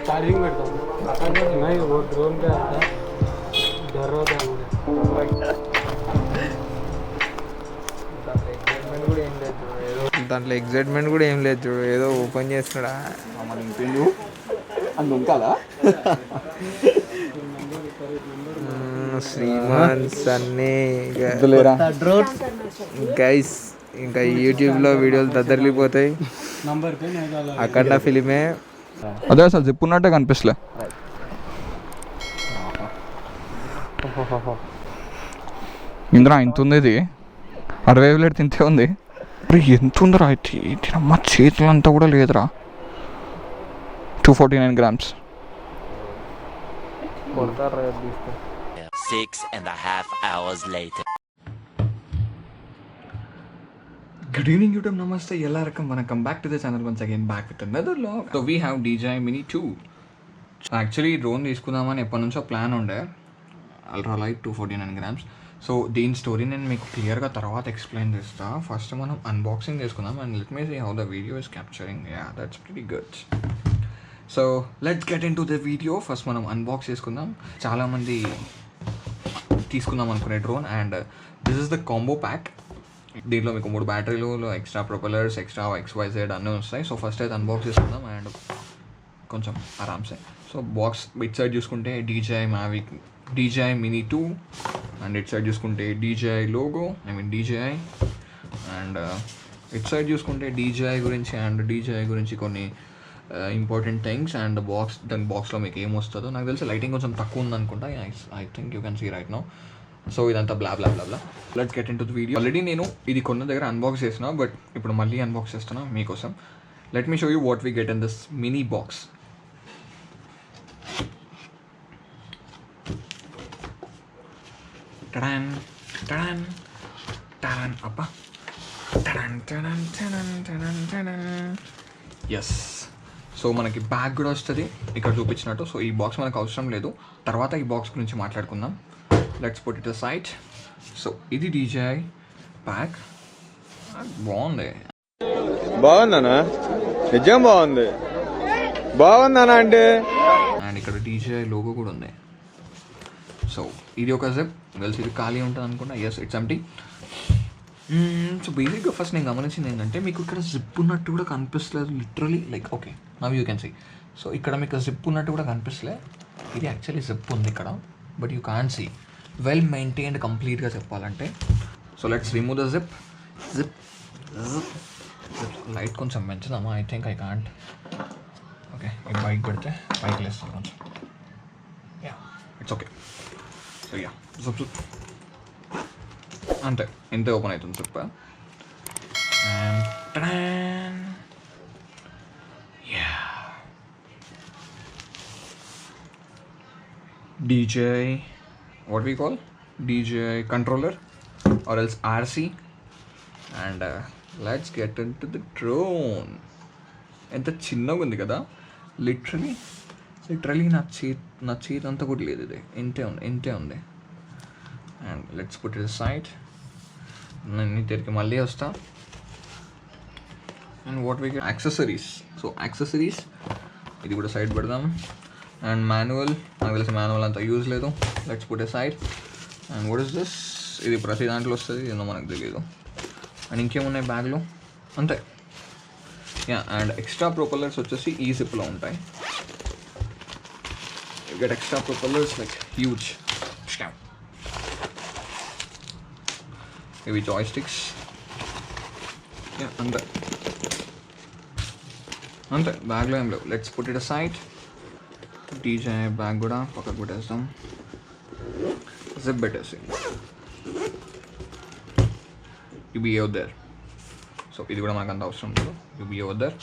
Charging करता नहीं वो ड्रोन पे आता डर रहा था దాంట్లో ఎగ్జైట్మెంట్ కూడా ఏం లేదు చూడు, ఏదో ఓపెన్ చేస్తున్నాడా శ్రీమాన్ సన్నీ గైస్. ఇంకా యూట్యూబ్లో వీడియోలు దద్దరిల్లిపోతాయి. అక్కడ ఫిలిమే అదే అసలు జిప్ ఉన్నట్టే కనిపిస్తలే. ఇంద్రా ఇంత ఉంది, ఇది 60 వేలు తింటే ఉంది. ఎంత ఉందిరా అయితే, అమ్మ చేతులంతా కూడా లేదురా. 249 grams. 6.5 hours later. Good evening YouTube, namaste, ellarkum vanakkam. Back to the channel once again, back with another vlog. So we have DJI Mini2. Actually drone తీసుకుందామని ఎప్పటి నుంచో ప్లాన్ ఉండే, అల్ట్రా లైట్ 249 grams. సో దీని story నేను మీకు క్లియర్గా తర్వాత explain చేస్తా. ఫస్ట్ మనం అన్బాక్సింగ్ చేసుకుందాం and let me see how the video is capturing. Ya that's pretty good. So let's get into the video. First మనం అన్బాక్స్ చేసుకుందాం. చాలామంది తీసుకుందాం అనుకునే drone and this is the combo pack. దీంట్లో మీకు 3 బ్యాటరీలు, ఎక్స్ట్రా ప్రొపెలర్స్, ఎక్స్ట్రా XYZ అన్నీ వస్తాయి. సో ఫస్ట్ అయితే అన్బాక్స్ చేసుకుందాం అండ్ కొంచెం ఆరామ్సే. సో బాక్స్ ఇట్ సైడ్ చూసుకుంటే DJI Mini2 and it side చూసుకుంటే DJI logo, DJI. And it side చూసుకుంటే DJI గురించి కొన్ని ఇంపార్టెంట్ థింగ్స్ అండ్ దాని బాక్స్లో మీకు ఏమొస్తుందో నాకు తెలిసి లైటింగ్ కొంచెం తక్కువ ఉందనుకుంటా. I think you can see right now. So ఇదంతా blah blah blah blah. Let's get into the video. Already నేను ఇది కొన్న దగ్గర అన్బాక్స్ చేసిన, బట్ ఇప్పుడు మళ్ళీ అన్బాక్స్ చేస్తున్నా మీకోసం. Let me show you what we get in this mini box. Tada tada tada అబ్బా tada tada tada tada tada. Yes. So మనకి బ్యాగ్ కూడా వస్తుంది ఇక్కడ చూపించినట్టు. సో ఈ బాక్స్ మనకు అవసరం లేదు, తర్వాత ఈ బాక్స్ గురించి మాట్లాడుకుందాం. Let's put it aside. So ఇది DJI ప్యాక్. బాగుందనా? నిజం బాగుందనా అంటే. అండ్ ఇక్కడ DJI లోగో కూడా ఉంది. సో ఇది ఒక జిప్. వెల్స్ ఇది ఖాళీ ఉంటుంది అనుకుంటా. Yes, it's empty. సో బేసిక్గా ఫస్ట్ నేను గమనించింది ఏంటంటే, మీకు ఇక్కడ జిప్ ఉన్నట్టు కూడా కనిపిస్తలేదు literally. Like okay, now you can see. So ఇక్కడ మీకు జిప్ ఉన్నట్టు కూడా కనిపిస్తలే. ఇది యాక్చువల్లీ జిప్ ఉంది ఇక్కడ, but you can't see. Well maintained కంప్లీట్గా చెప్పాలంటే. So let's remove the zip. Light కొంచెం పెంచుదామా? I think I can't. Okay, ఈ బైక్ పెడితే బైక్ లేస్తాను కొంచెం. Yeah, it's okay. So yeah, zip అంతే, ఇంతే ఓపెన్ అవుతుంది zip. And yeah, DJI, what we call DJI controller or else RC. And let's get into the drone. ఎంత చిన్నగా ఉంది కదా, లిటరలీ నా చేతి అంతా కూడా లేదు, ఇది ఇంతే ఉంది. And let's put it side. నేను తిరిగి మళ్ళీ వస్తా. And what we get accessories. So accessories ఇది కూడా సైడ్ పెడదాం. అండ్ మాన్యువల్, నాకు తెలిసి మాన్యువల్ అంతా యూజ్ లేదు. Let's put a side. And what is this? ఇది ప్రతి దాంట్లో వస్తుంది, ఏదో మనకు తెలియదు. అండ్ ఇంకేమున్నాయి బ్యాగ్లో, అంతే. యా, అండ్ ఎక్స్ట్రా ప్రొపెల్లర్స్ వచ్చేసి ఈ జిప్లో ఉంటాయి. You get extra propellers like huge. ఇవి జాయ్ స్టిక్స్. యా, అంతే బ్యాగ్లో ఏం లేవు. Let's put it side. DJI bag కూడా పక్కకు పెట్టేస్తాం. జిప్ పెట్టేసి you be over there. So ఇది కూడా మనకు అంత అవసరం లేదు. You be over there.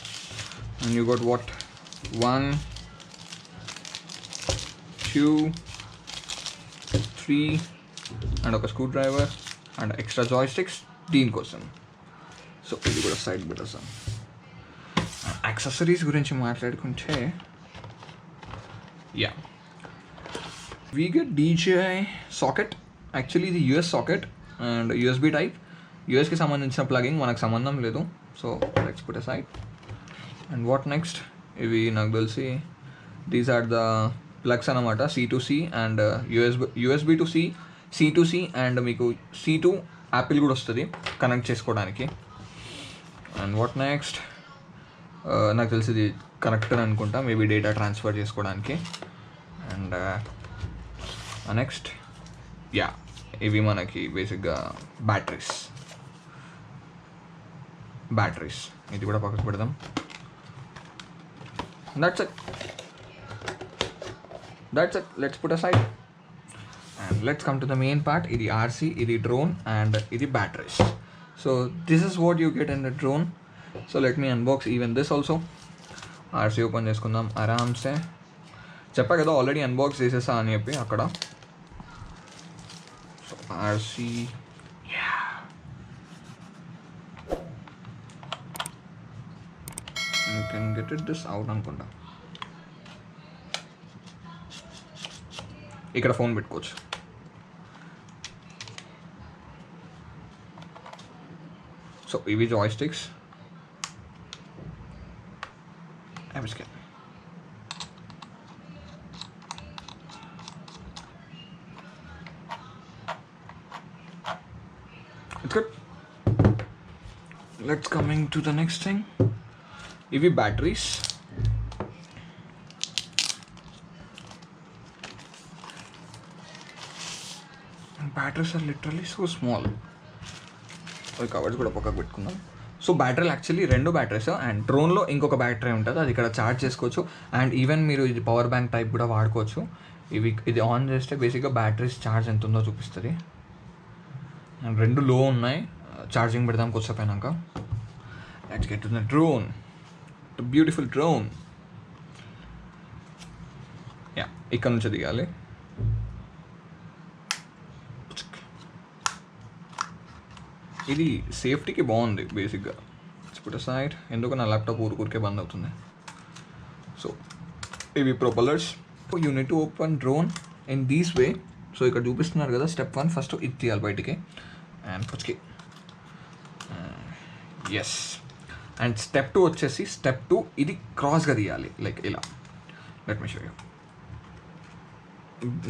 And you got what 1 2 3 and ఒక screwdriver and extra joysticks దీనికోసం. సో ఇది కూడా సైడ్ పెట్టేస్తాం. యాక్సెసరీస్ గురించి మాట్లాడుకుంటే, yeah, we get DJI socket. Actually the US socket and USB type. US కి సంబంధించిన plugging మనకు సంబంధం లేదు. So let's put aside. And what next? ఇవి నాకు తెలిసి దీస్ ఆర్ ద ప్లగ్స్ అనమాట, C2C and USB to C, C2C and మీకు C2 యాపిల్ కూడా వస్తుంది కనెక్ట్ చేసుకోవడానికి. అండ్ వాట్ నెక్స్ట్, నాకు తెలిసి ఇది కనెక్టర్ అనుకుంటా, మేబీ డేటా ట్రాన్స్ఫర్ చేసుకోవడానికి. అండ్ నెక్స్ట్ యా, ఇవి మనకి బేసిక్గా బ్యాటరీస్. ఇది కూడా పక్కకు పెడదాం. That's it, let's put aside and let's come to the main part. ఇది RC, ఇది డ్రోన్ అండ్ ఇది batteries. So this is what you get in the drone. So let me unbox even this also. RC open చేసుకుందాం ఆరామ్సే. చెప్పా కదా already unbox చేసేసా అని చెప్పి అక్కడ. So RC, you can get it this out అనుకుంటా. ఇక్కడ ఫోన్ పెట్టుకోవచ్చు. సో ఇవి joysticks. It's good. Let's coming to the next thing. ఇవి batteries. Batteries are literally so small. అవి కవర్స్ కూడా పక్కకు పెట్టుకుందాం. సో బ్యాటరీలు యాక్చువల్లీ 2 బ్యాటరీస్ అండ్ డ్రోన్లో ఇంకొక బ్యాటరీ ఉంటుంది, అది ఇక్కడ ఛార్జ్ చేసుకోవచ్చు. అండ్ ఈవెన్ మీరు ఇది పవర్ బ్యాంక్ టైప్ కూడా వాడుకోవచ్చు. ఇది ఆన్ చేస్తే బేసిక్గా బ్యాటరీస్ ఛార్జ్ ఎంత ఉందో చూపిస్తుంది. అండ్ 2 లో ఉన్నాయి, ఛార్జింగ్ పెడదాం కొద్దిసేపైనాక. Let's get to the drone, the beautiful drone. Yeah, ఇక్కడ నుంచి దిగాలి. ఇది సేఫ్టీకి బాగుంది బేసిక్గా. పుట్ aside, ఎందుకు నా ల్యాప్టాప్ ఊరికే బంద్ అవుతుంది. సో ఇవి propellers. You need to open drone in these way. So ఇక్కడ చూపిస్తున్నారు కదా, స్టెప్ 1 ఫస్ట్ ఇది తీయాలి బయటికి. అండ్ పుచ్కి ఎస్. అండ్ స్టెప్ 2 వచ్చేసి, స్టెప్ 2 ఇది క్రాస్గా తీయాలి, లైక్ ఇలా. Let me show you.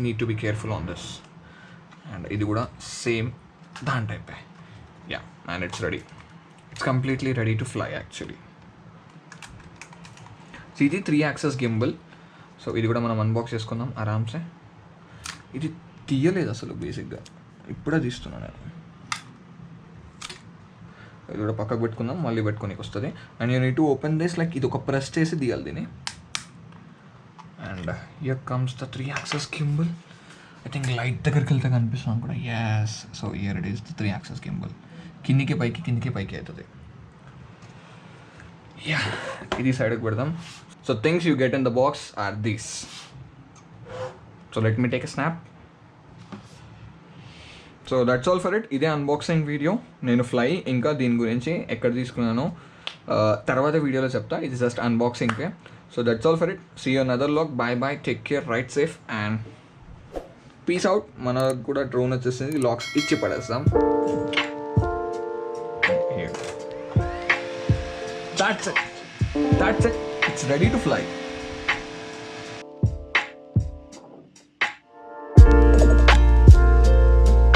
Need to be careful on this. And ఇది కూడా సేమ్ దాని టైపే. Yeah, and it's ready. It's completely ready to fly actually. So ఇది 3-axis గింబల్. సో ఇది కూడా మనం అన్బాక్స్ చేసుకుందాం ఆరామ్సే. ఇది తీయలేదు అసలు బేసిక్గా, ఇప్పుడే తీస్తున్నాను నేను. ఇది కూడా పక్కకు పెట్టుకుందాం, మళ్ళీ పెట్టుకోనికి వస్తుంది. And you need to open this, like ఇది ఒక ప్రెస్ చేసి తీయాలి దీన్ని. And here comes the 3-axis gimbal. I think light దగ్గరికి వెళ్తే కనిపిస్తున్నాం కూడా. Yes, so here it is the 3-axis gimbal. కిందికి పైకి అవుతుంది. యా, ఇది సైడ్కి పెడదాం. So things you get in the box are these. So let me take a snap. So that's all for it. ఇదే అన్బాక్సింగ్ వీడియో. నేను fly ఇంకా దీని గురించి ఎక్కడ తీసుకున్నానో తర్వాత వీడియోలో చెప్తా. ఇది జస్ట్ అన్బాక్సింగ్కే. So that's all for it. See you another vlog. Bye bye, take care, ride safe and peace out. మనకు కూడా డ్రోన్ వచ్చేసింది, లాక్స్ ఇచ్చి పడేస్తాం. That's it. It's ready to fly.